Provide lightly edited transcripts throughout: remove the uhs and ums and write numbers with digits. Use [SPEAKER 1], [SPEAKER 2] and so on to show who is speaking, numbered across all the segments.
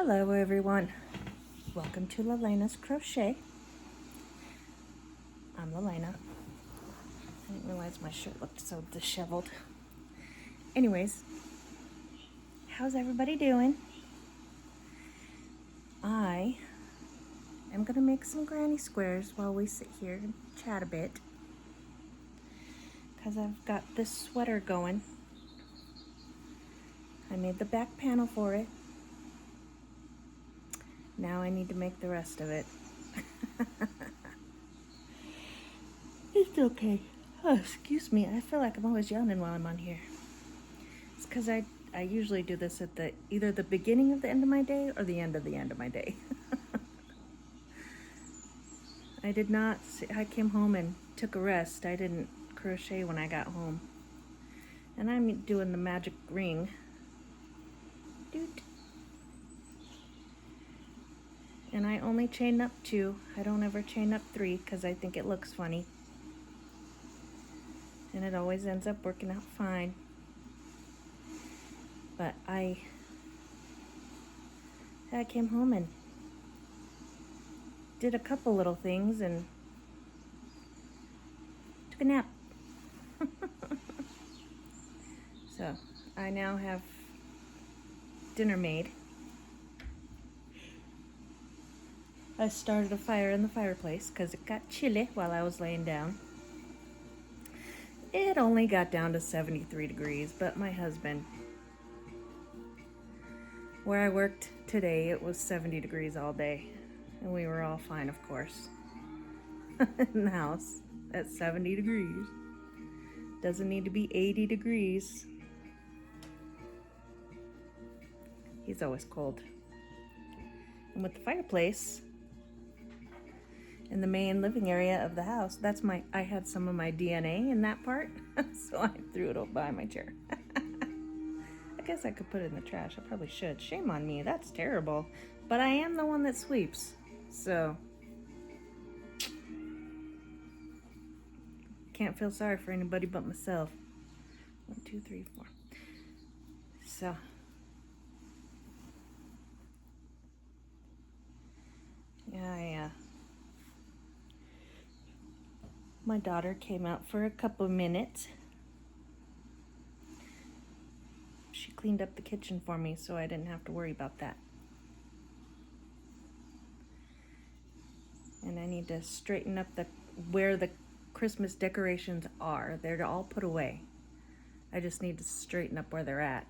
[SPEAKER 1] Hello everyone, welcome to lalanascrochet. I'm Lalana. I didn't realize my shirt looked so disheveled. Anyways, how's everybody doing? I am going to make some granny squares while we sit here and chat a bit, because I've got this sweater going. I made the back panel for it. Now I need to make the rest of it. It's okay. Oh, excuse me. I feel like I'm always yawning while I'm on here. It's because I usually do this at either the beginning of the end of my day or the end of my day. I came home and took a rest. I didn't crochet when I got home. And I'm doing the magic ring. Doot. And I only chain up 2. I don't ever chain up 3 because I think it looks funny. And it always ends up working out fine. But I came home and did a couple little things and took a nap. So I now have dinner made. I started a fire in the fireplace because it got chilly while I was laying down. It only got down to 73 degrees, but my husband, where I worked today, it was 70 degrees all day. And we were all fine, of course. In the house at 70 degrees. Doesn't need to be 80 degrees. He's always cold. And with the fireplace in the main living area of the house, I had some of my DNA in that part, so I threw it up by my chair. I guess I could put it in the trash. I probably should. Shame on me. That's terrible. But I am the one that sweeps, so can't feel sorry for anybody but myself. 1, 2, 3, 4. So yeah, my daughter came out for a couple of minutes. She cleaned up the kitchen for me, so I didn't have to worry about that. And I need to straighten up where the Christmas decorations are. They're all put away. I just need to straighten up where they're at.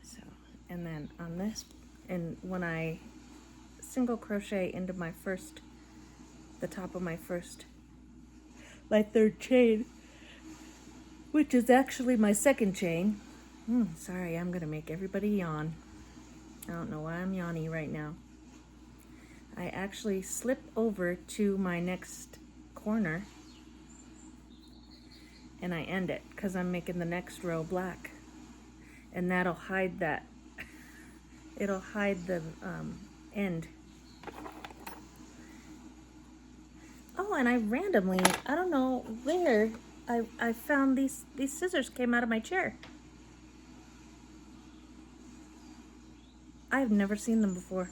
[SPEAKER 1] So, and then on this, and when I single crochet into my top of my third chain, which is actually my second chain. Sorry, I'm gonna make everybody yawn. I don't know why I'm yawning right now. I actually slip over to my next corner and I end it because I'm making the next row black, and that'll hide that. It'll hide the end. Oh, and I randomly, I don't know where, I found these scissors came out of my chair. I've never seen them before.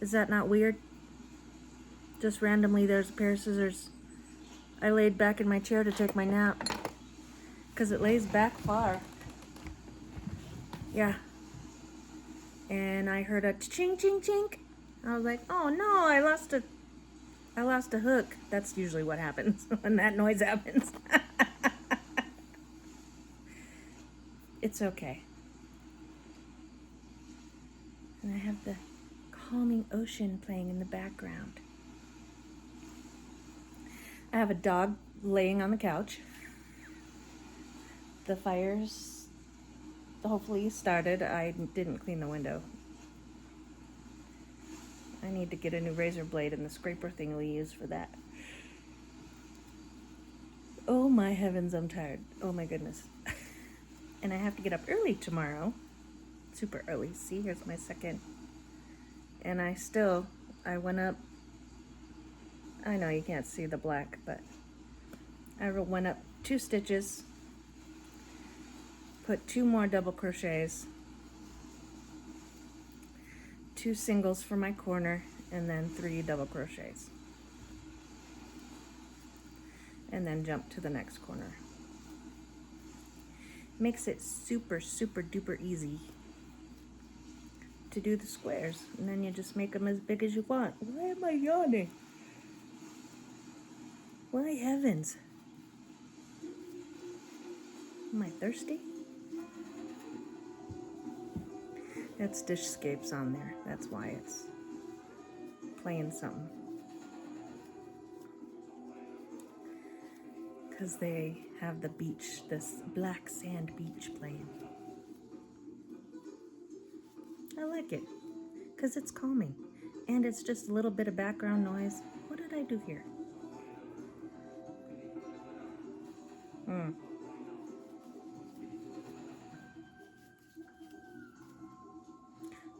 [SPEAKER 1] Is that not weird? Just randomly there's a pair of scissors. I laid back in my chair to take my nap because it lays back far. Yeah. And I heard a chink chink chink. I was like, oh no, I lost a hook. That's usually what happens when that noise happens. It's okay. And I have the calming ocean playing in the background. I have a dog laying on the couch. The fire's hopefully started. I didn't clean the window. I need to get a new razor blade and the scraper thing we use for that. Oh my heavens, I'm tired. Oh my goodness. And I have to get up early tomorrow. Super early. See, here's my second. And I went up. I know you can't see the black, but I went up 2 stitches, put 2 more double crochets, 2 singles for my corner, and then 3 double crochets. And then jump to the next corner. Makes it super, super duper easy to do the squares. And then you just make them as big as you want. Why am I yawning? Why heavens? Am I thirsty? That's Dishscapes on there. That's why it's playing something. Because they have the beach, this black sand beach playing. I like it. Because it's calming. And it's just a little bit of background noise. What did I do here?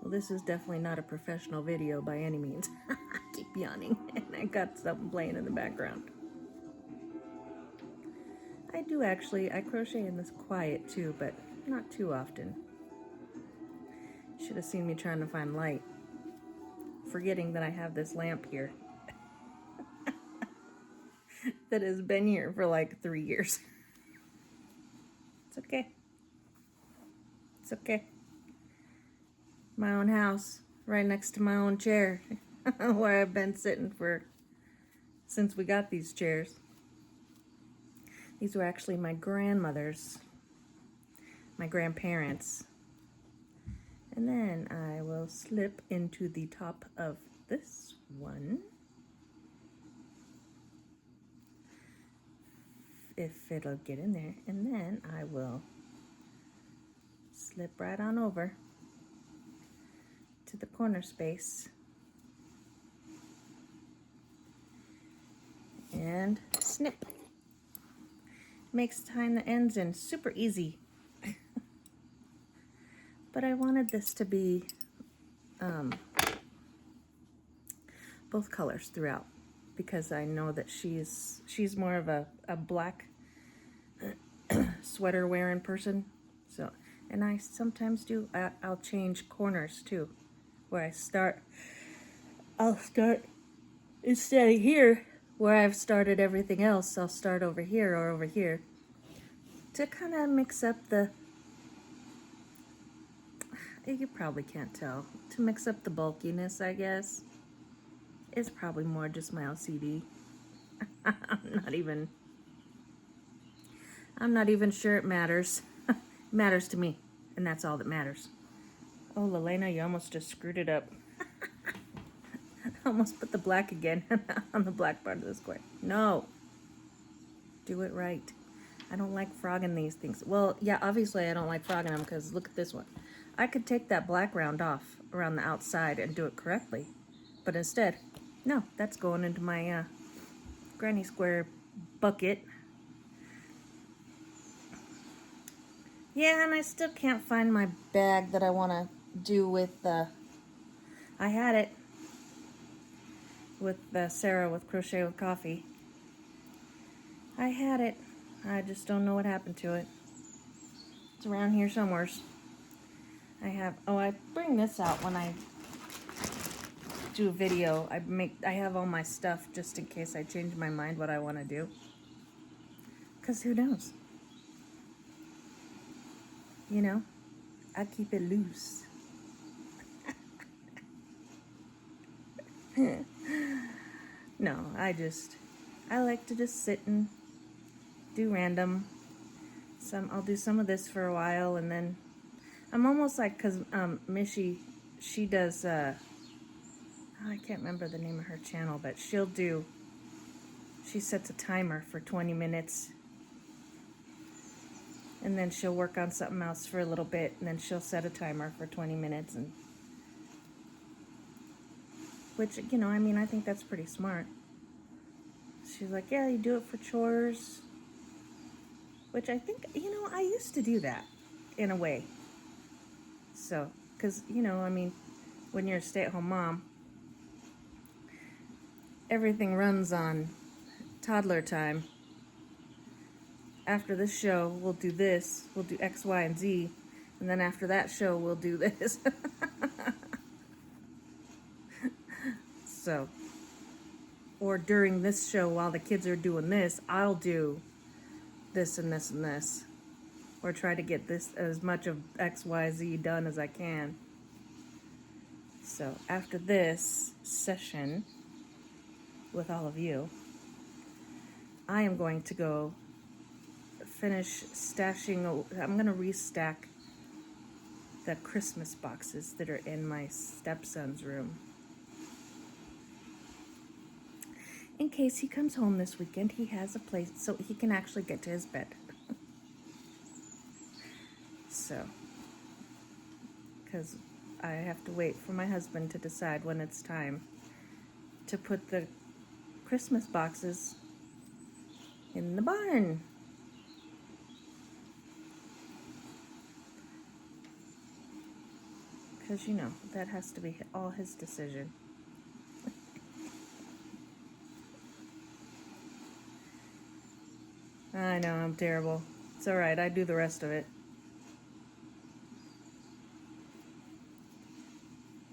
[SPEAKER 1] Well, this is definitely not a professional video by any means. I keep yawning, and I got something playing in the background. I crochet in this quiet too, but not too often. Should have seen me trying to find light. Forgetting that I have this lamp here. That has been here for like 3 years. It's okay. It's okay. My own house, right next to my own chair, where I've been sitting since we got these chairs. These were actually my grandmother's, my grandparents. And then I will slip into the top of this one. If it'll get in there. And then I will slip right on over to the corner space. And snip. Makes tying the ends in super easy. But I wanted this to be both colors throughout, because I know that she's more of a black sweater wearing person. So, and I sometimes do, I'll change corners too, where I'll start instead of here where I've started everything else, I'll start over here or over here to kind of mix up you probably can't tell, to mix up the bulkiness, I guess. It's probably more just my OCD. I'm not even sure it matters. It matters to me, and that's all that matters. Oh, Lelena, you almost just screwed it up. I almost put the black again on the black part of the square. No. Do it right. I don't like frogging these things. Well, yeah, obviously I don't like frogging them, because look at this one. I could take that black round off around the outside and do it correctly. But instead, no, that's going into my granny square bucket. Yeah, and I still can't find my bag that I want to do with, I had it with Sarah with Crochet with Coffee. I had it. I just don't know what happened to it. It's around here somewhere. I bring this out when I do a video. I have all my stuff just in case I change my mind what I want to do. 'Cause who knows? You know, I keep it loose. No, I like to just sit and do random. I'll do some of this for a while, and then I'm almost like, because Mishy, she does, I can't remember the name of her channel, but she sets a timer for 20 minutes, and then she'll work on something else for a little bit, and then she'll set a timer for 20 minutes, and which, you know, I mean, I think that's pretty smart. She's like, yeah, you do it for chores, which I think, you know, I used to do that in a way. So, because, you know, I mean, when you're a stay-at-home mom, everything runs on toddler time. After this show, we'll do this. We'll do X, Y, and Z. And then after that show, we'll do this. So, or during this show, while the kids are doing this, I'll do this and this and this. Or try to get this as much of X, Y, Z done as I can. So, after this session with all of you, I am going to go finish stashing. I'm going to restack the Christmas boxes that are in my stepson's room. In case he comes home this weekend, he has a place so he can actually get to his bed. So, because I have to wait for my husband to decide when it's time to put the Christmas boxes in the barn. Because, you know, that has to be all his decision. I know, I'm terrible. It's alright, I do the rest of it.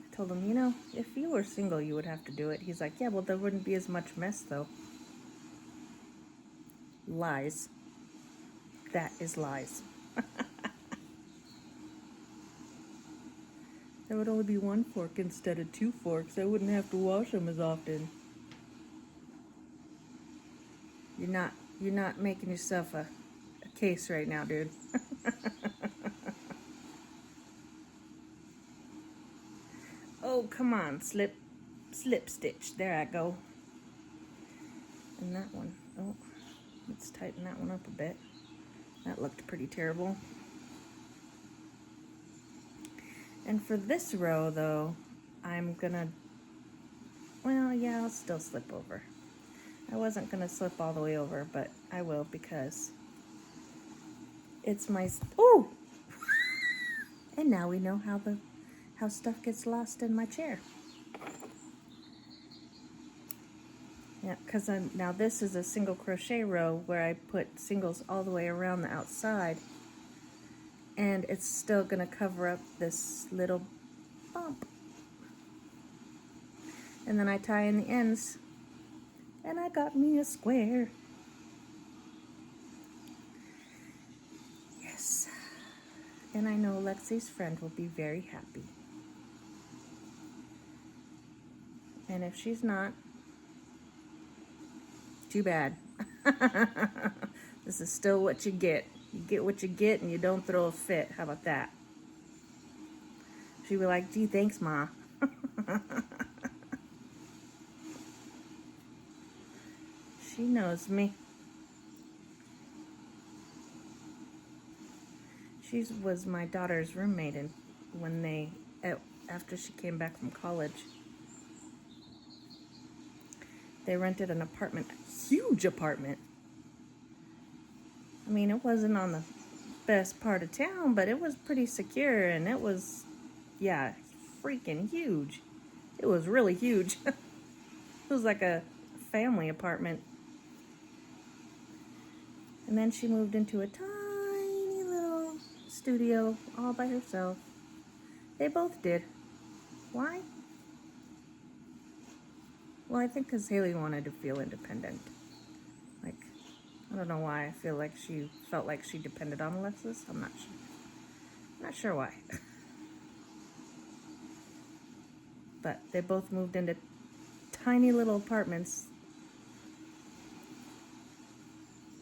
[SPEAKER 1] I told him, you know, if you were single, you would have to do it. He's like, yeah, well, there wouldn't be as much mess, though. Lies. That is lies. There would only be one fork instead of 2 forks. I wouldn't have to wash them as often. You're not making yourself a case right now, dude. Oh, come on, slip stitch. There I go. And that one, oh, let's tighten that one up a bit. That looked pretty terrible. And for this row, though, I'm gonna, well, yeah, I'll still slip over. I wasn't gonna slip all the way over, but I will because it's my, oh! And now we know how stuff gets lost in my chair. Yeah, because now this is a single crochet row where I put singles all the way around the outside. And it's still going to cover up this little bump. And then I tie in the ends. And I got me a square. Yes. And I know Lexi's friend will be very happy. And if she's not, too bad. This is still what you get. You get what you get and you don't throw a fit. How about that? She'd be like, gee, thanks, Ma. She knows me. She was my daughter's roommate after she came back from college. They rented an apartment, a huge apartment. I mean, it wasn't on the best part of town, but it was pretty secure, and it was, yeah, freaking huge. It was really huge. It was like a family apartment. And then she moved into a tiny little studio all by herself. They both did. Why? Well, I think because Haley wanted to feel independent. Like, I don't know why. I feel like she felt like she depended on Alexis. I'm not sure. Not sure why. But they both moved into tiny little apartments.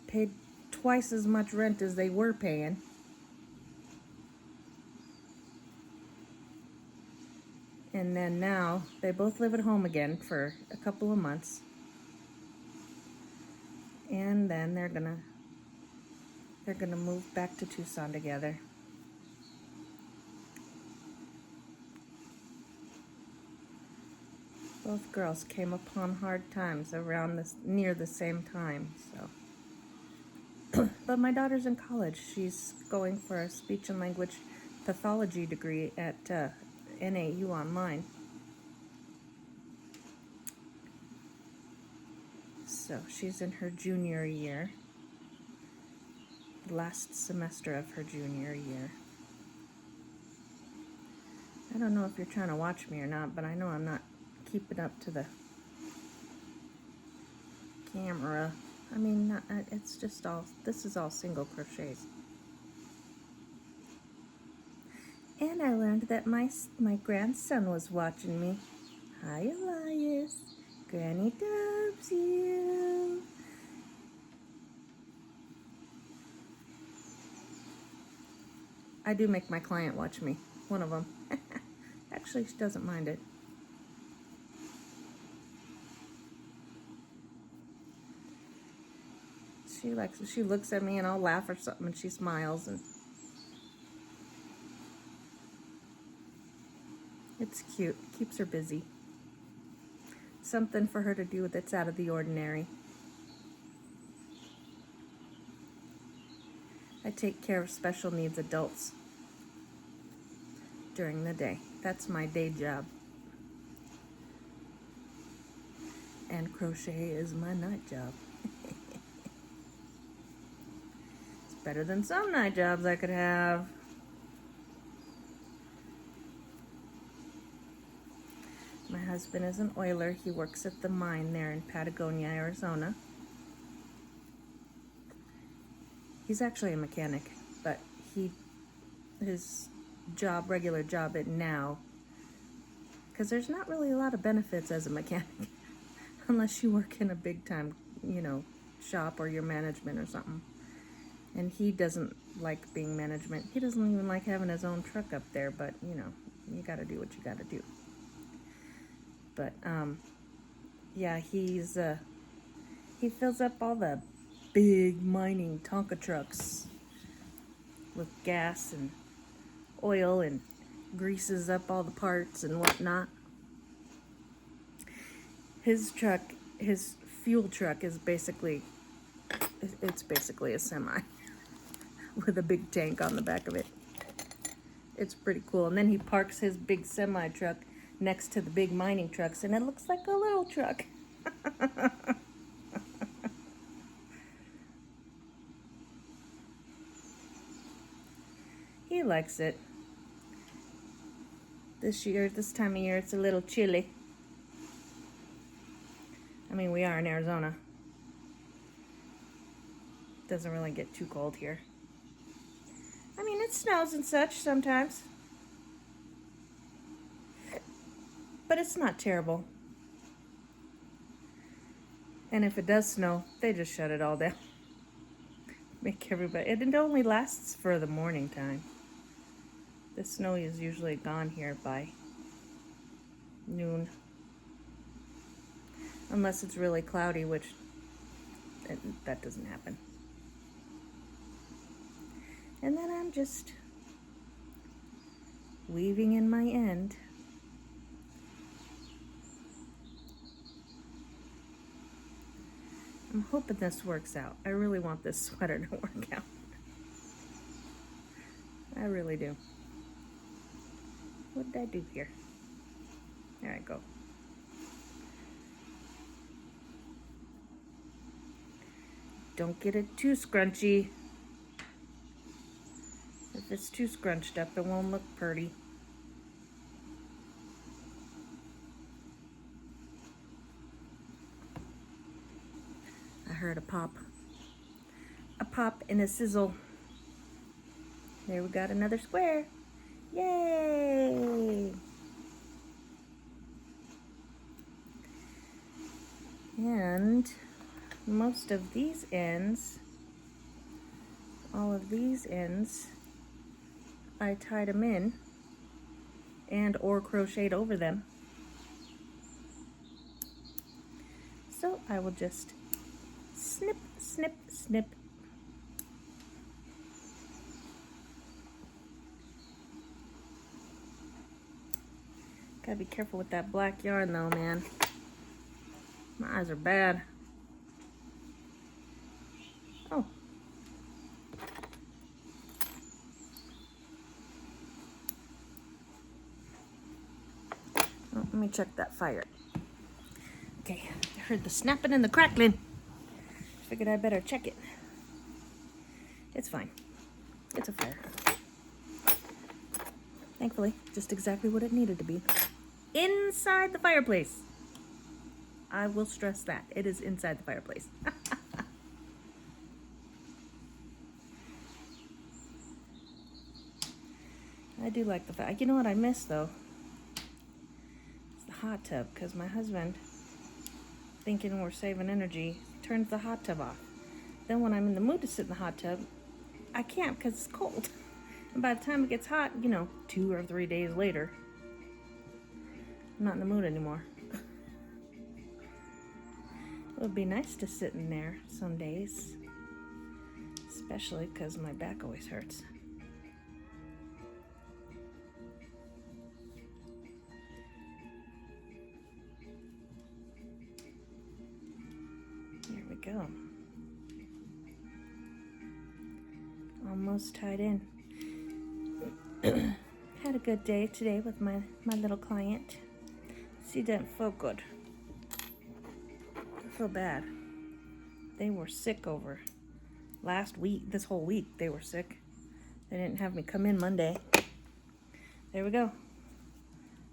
[SPEAKER 1] Paid twice as much rent as they were paying. And then now they both live at home again for a couple of months. And then they're gonna move back to Tucson together. Both girls came upon hard times near the same time, so. But my daughter's in college. She's going for a speech and language pathology degree at NAU online. So she's in her junior year, the last semester of her junior year. I don't know if you're trying to watch me or not, but I know I'm not keeping up to the camera. I mean, it's just all, this is all single crochets. And I learned that my grandson was watching me. Hi, Elias. Granny loves you. I do make my client watch me. One of them. Actually, she doesn't mind it. She looks at me and I'll laugh or something and she smiles, and it's cute. Keeps her busy. Something for her to do that's out of the ordinary. I take care of special needs adults during the day. That's my day job. And crochet is my night job. It's better than some night jobs I could have. My husband is an oiler. He works at the mine there in Patagonia, Arizona. He's actually a mechanic, but his regular job at now, because there's not really a lot of benefits as a mechanic unless you work in a big time, shop or you're management or something. And he doesn't like being management. He doesn't even like having his own truck up there, but you gotta do what you gotta do. But yeah, he fills up all the big mining Tonka trucks with gas and oil and greases up all the parts and whatnot. His fuel truck is basically a semi with a big tank on the back of it. It's pretty cool. And then he parks his big semi truck next to the big mining trucks, and it looks like a little truck. He likes it. This time of year, it's a little chilly. I mean, we are in Arizona. Doesn't really get too cold here. I mean, it snows and such sometimes, but it's not terrible. And if it does snow, they just shut it all down. Make everybody, it only lasts for the morning time. The snow is usually gone here by noon. Unless it's really cloudy, which that doesn't happen. And then I'm just weaving in my end. I'm hoping this works out. I really want this sweater to work out. I really do. What did I do here? There I go. Don't get it too scrunchy. If it's too scrunched up, it won't look pretty. I heard a pop. A pop and a sizzle. There, we got another square. Yay! And most of these ends, all of these ends, I tied them in and or crocheted over them. So I will just snip, snip, snip. Gotta be careful with that black yarn though, man. My eyes are bad. Oh. Let me check that fire. Okay, I heard the snapping and the crackling. figured I better check it. It's fine. It's a fire. Thankfully, just exactly what it needed to be. Inside the fireplace. I will stress that. It is inside the fireplace. I do like the fire. You know what I miss, though? It's the hot tub, because my husband, thinking we're saving energy, turns the hot tub off. Then when I'm in the mood to sit in the hot tub, I can't because it's cold. And by the time it gets hot, 2 or 3 days later, I'm not in the mood anymore. It would be nice to sit in there some days, especially because my back always hurts. There we go. Almost tied in. Had a good day today with my little client. She didn't feel good. I feel bad. They were sick over last week. This whole week they were sick. They didn't have me come in Monday. There we go.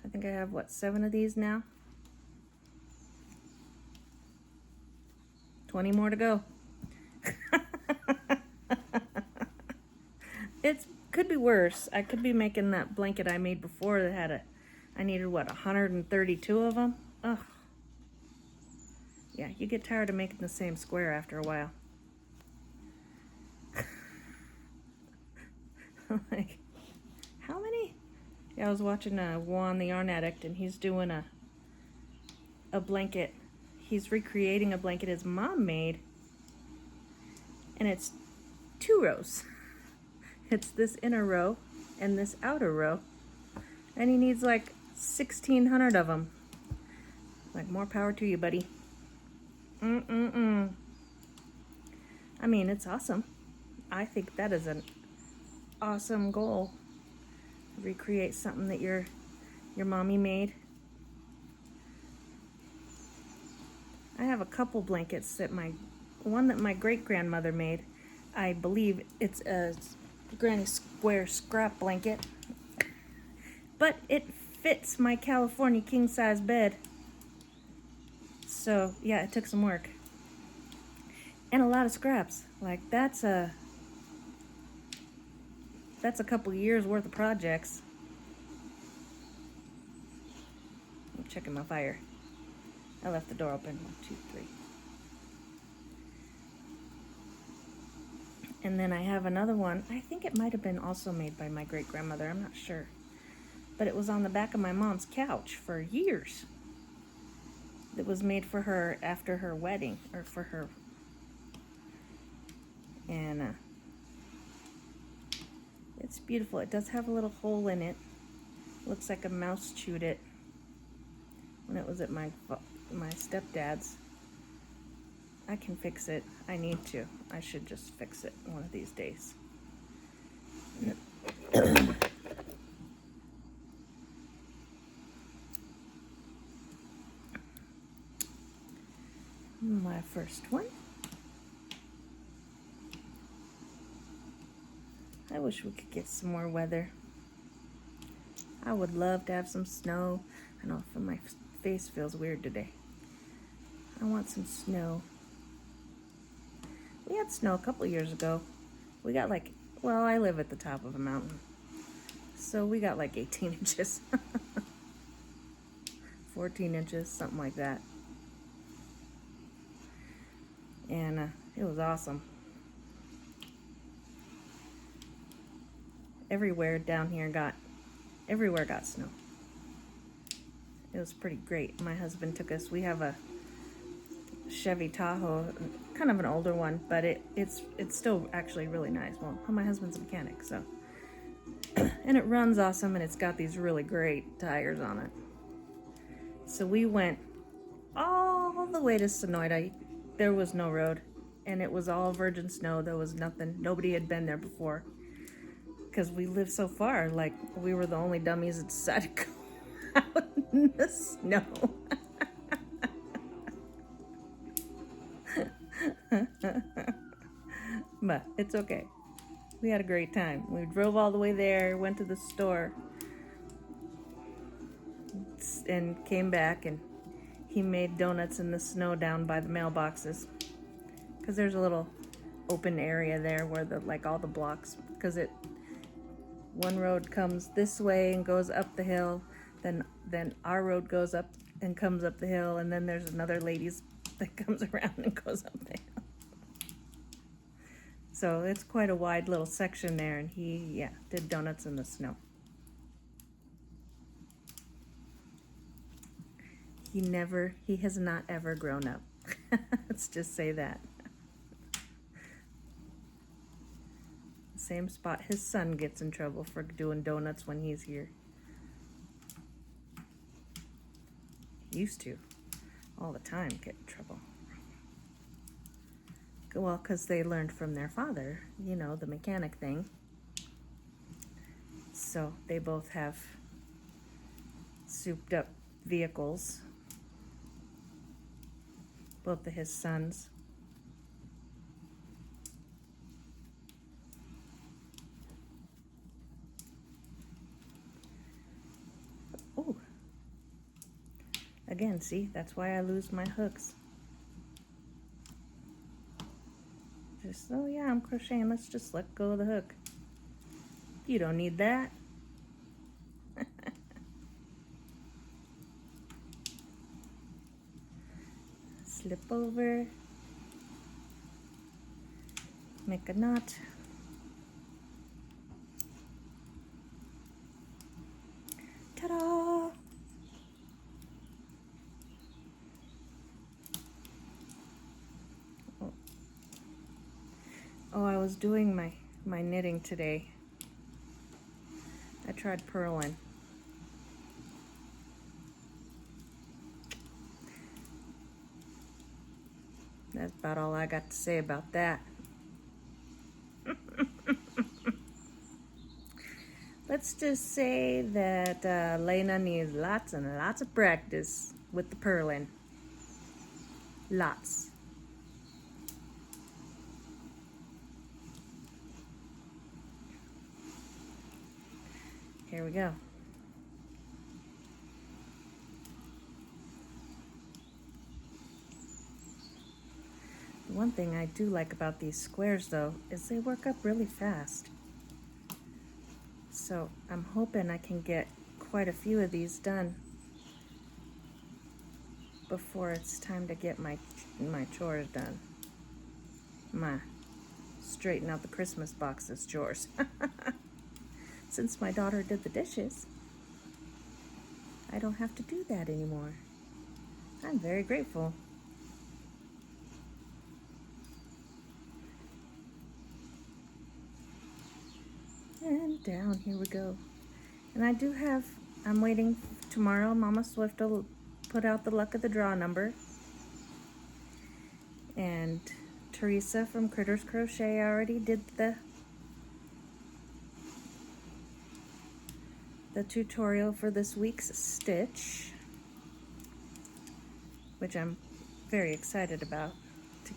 [SPEAKER 1] I think I have, 7 of these now? 20 more to go. It could be worse. I could be making that blanket I made before that had I needed 132 of them? Ugh. Yeah, you get tired of making the same square after a while. Like, how many? Yeah, I was watching Juan the Yarn Addict, and he's doing a blanket. He's recreating a blanket his mom made, and it's 2 rows. It's this inner row and this outer row, and he needs 1,600 of them. More power to you, buddy. I mean, it's awesome. I think that is an awesome goal. Recreate something that your mommy made. I have a couple blankets that one that my great-grandmother made. I believe it's a granny square scrap blanket, but it fits my California king-size bed. So yeah, it took some work and a lot of scraps. That's a couple years worth of projects. I'm checking my fire. I left the door open. 1, 2, 3. And then I have another one. I think it might have been also made by my great-grandmother. I'm not sure. But it was on the back of my mom's couch for years. It was made for her after her wedding, or for her. And it's beautiful. It does have a little hole in it. Looks like a mouse chewed it when it was at my stepdad's. I can fix it. I need to. I should just fix it one of these days. My first one. I wish we could get some more weather. I would love to have some snow. I know my face feels weird today. I want some snow. We had snow a couple years ago. We got I live at the top of a mountain. So we got 18 inches. 14 inches, something like that. And it was awesome. Everywhere down here got snow. It was pretty great. My husband took us. We have a Chevy Tahoe, kind of an older one, but it's still actually really nice. Well, my husband's a mechanic, so. And it runs awesome, and it's got these really great tires on it. So we went all the way to Sonoyta. There was no road, and it was all virgin snow. There was nothing. Nobody had been there before, because we live so far. We were the only dummies that decided to go out in the snow. But it's okay. We had a great time. We drove all the way there, went to the store, and came back, and he made donuts in the snow down by the mailboxes. Because there's a little open area there where all the blocks, because one road comes this way and goes up the hill, then our road goes up and comes up the hill, and then there's another lady's that comes around and goes up the hill. So it's quite a wide little section there, and he did donuts in the snow. He has not ever grown up. Let's just say that. Same spot his son gets in trouble for doing donuts when he's here. Used to. All the time get in trouble. Well, because they learned from their father, the mechanic thing. So they both have souped up vehicles. Both of his sons. Oh. Again, see, that's why I lose my hooks. Oh yeah, I'm crocheting. Let's just let go of the hook. You don't need that. Slip over. Make a knot. Ta-da! Oh, I was doing my knitting today. I tried purling. That's about all I got to say about that. Let's just say that Lena needs lots and lots of practice with the purling. Lots. Here we go. One thing I do like about these squares, though, is they work up really fast. So I'm hoping I can get quite a few of these done before it's time to get my chores done. Straighten out the Christmas boxes chores. Since my daughter did the dishes, I don't have to do that anymore. I'm very grateful. And down, here we go. And I'm waiting tomorrow. Mama Swift will put out the luck of the draw number. And Teresa from Critters Crochet already did the tutorial for this week's stitch, which I'm very excited about to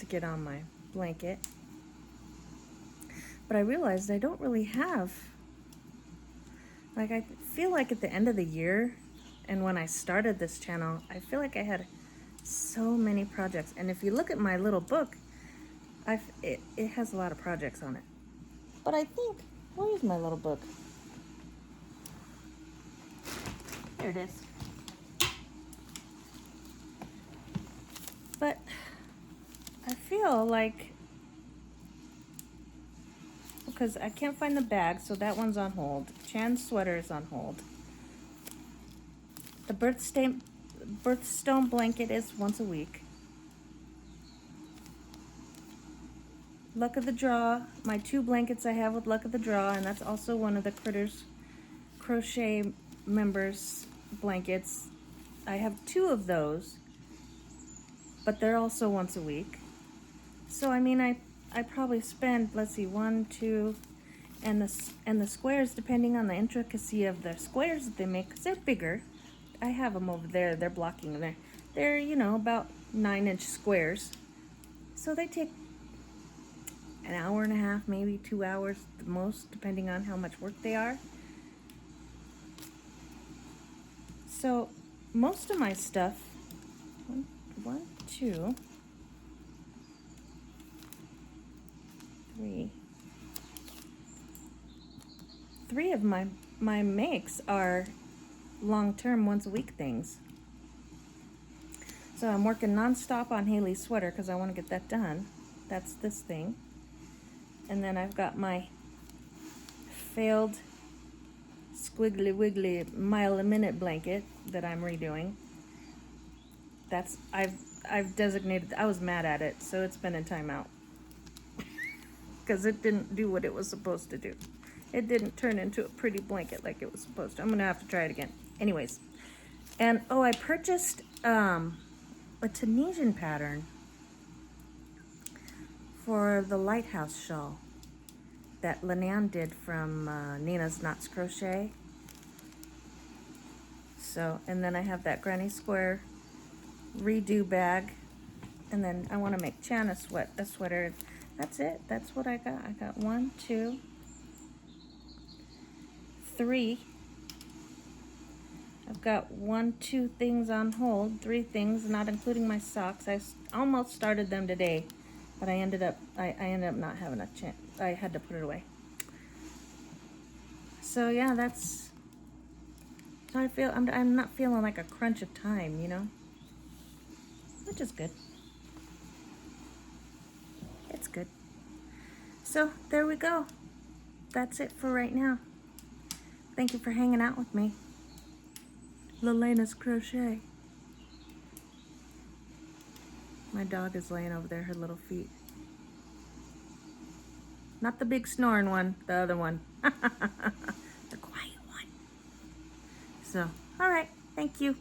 [SPEAKER 1] get on my blanket. But I realized I don't really have, I feel like at the end of the year and when I started this channel, I feel like I had so many projects. And if you look at my little book, it has a lot of projects on it. But I think, where is my little book? There it is. But I feel like, because I can't find the bag, so that one's on hold. Chan's sweater is on hold. The birthstone blanket is once a week. Luck of the Draw, my 2 blankets I have with Luck of the Draw, and that's also one of the Critters Crochet members' blankets. I have 2 of those, but they're also once a week. So I mean, I probably spend, let's see, 1, 2, and the squares, depending on the intricacy of the squares that they make, because they're bigger. I have them over there. They're blocking there. They're, about 9-inch squares. So they take an hour and a half, maybe 2 hours the most, depending on how much work they are. So most of my stuff, one, two, three of my makes are long-term, once-a-week things. So I'm working non-stop on Haley's sweater because I want to get that done. That's this thing. And then I've got my failed squiggly wiggly mile-a-minute blanket that I'm redoing. That's I've designated. I was mad at it, so it's been in timeout because it didn't do what it was supposed to do. It didn't turn into a pretty blanket like it was supposed to. I'm gonna have to try it again. Anyways, and oh, I purchased a Tunisian pattern for the lighthouse shawl that Linan did from Nina's Knots Crochet. So, and then I have that granny square redo bag, and then I want to make Chan a sweater. That's it. That's what I got. I got 1, 2, 3. I've got 1, 2 things on hold, 3 things, not including my socks. I almost started them today, but I ended up not having a chance. I had to put it away. So yeah, that's how I feel. I'm not feeling like a crunch of time, you know, which is good. It's good. So there we go. That's it for right now. Thank you for hanging out with me. lalanascrochet. My dog is laying over there, her little feet. Not the big snoring one, the other one. The quiet one. So, all right, thank you.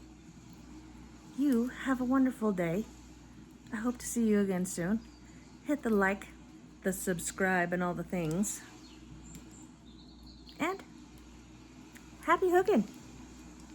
[SPEAKER 1] You have a wonderful day. I hope to see you again soon. Hit the like, the subscribe, and all the things. And happy hooking.